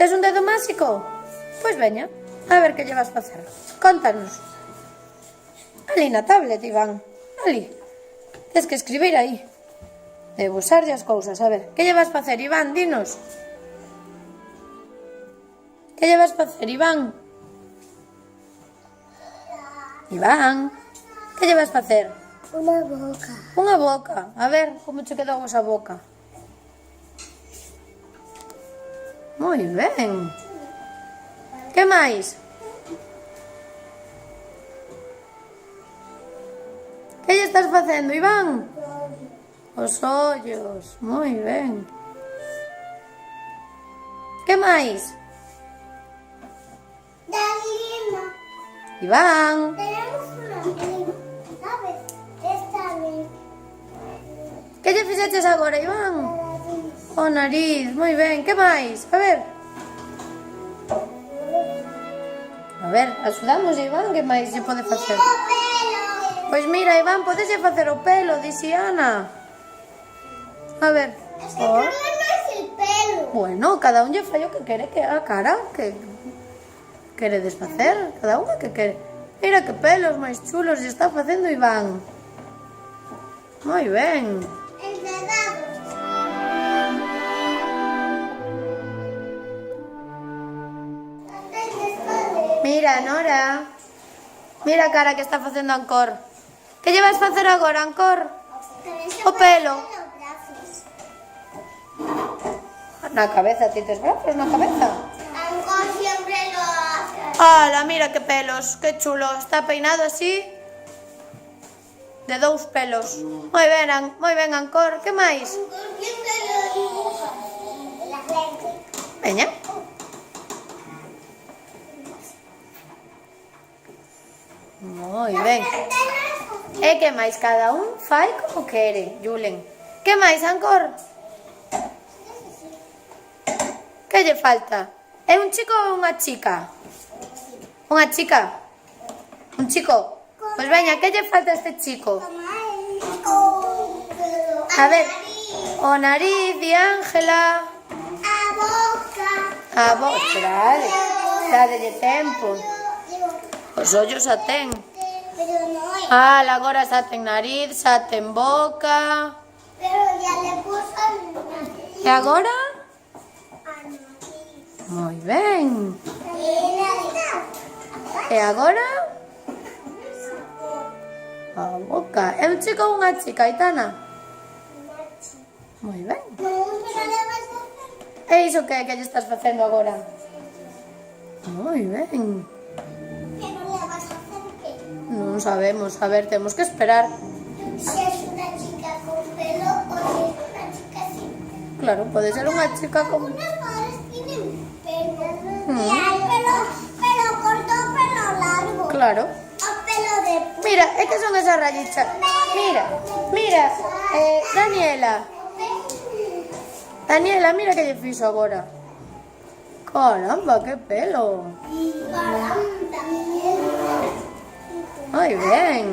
Tes un dedo máxico? Pois veña, a ver que lle vas facer. Contanos. Ali na tablet, Iván. Ali. Tes que escribir aí. Debo usarlle as cousas, a ver. Que lle vas facer, Iván? Dinos. Que lle vas facer, Iván? Iván, que lle vas facer? Unha boca. Unha boca. A ver, como che quedou esa boca. Moi ben. Que máis? Que lle estás facendo, Iván? Os ollos. Moi ben. Que máis? Dalina. Iván. Tenemos una prima, ¿sabes? Esta vez. Que lle fixeches agora, Iván? O nariz. Moi ben. Que máis? A ver. A ver, axudamos, Iván. Que máis lle pode facer? O pelo. Pois mira, Iván, podese facer o pelo, dixi Ana. A ver. Es que no es el pelo. Bueno, cada un lle fai o que quere que a cara, que quere desfacer, cada unha que quere. Mira que pelos máis chulos lle está facendo Iván. Moi ben. Enredados. Mira, Nora. Mira a cara que está facendo Ancor. Que lle vas facer agora, Ancor? O pelo. Na cabeza, ti tes brazos na cabeza. Ancor siempre lo hace. Ala, mira que pelos, que chulo. Está peinado así. De 2 pelos. Moi ben, Ancor. Que máis? Ancor siempre lo dibuja. La frente. Veña. Moi ben. E que máis? Cada un fai como quere, Julen. Que máis, Ancor? Que lle falta? É un chico ou unha chica? Unha chica? Un chico? Pois veña, que lle falta a este chico? A ver, o nariz de Ángela. A boca. A boca, dádelle tempo. Os ollos xa ten. Pero no hay. Agora xa ten nariz, xa ten boca. Pero ya le puso el nariz. E agora? Al nariz. Moi ben. Y E agora? A boca. É un chico ou unha chica, Aitana? Moi ben. E iso que lle estás facendo agora? Moi ben. Non sabemos, a ver, temos que esperar. Si es una chica con pelo o si es una chica sin pelo. Claro, pode ser unha chica con... Algunos padres tienen pelo. Y hay pelo corto, pelo largo. Claro. O pelo de Mira, é que son esas rayichas. Mira, Daniela, mira que lle fixo agora. Caramba, que pelo. y también. Moi ben.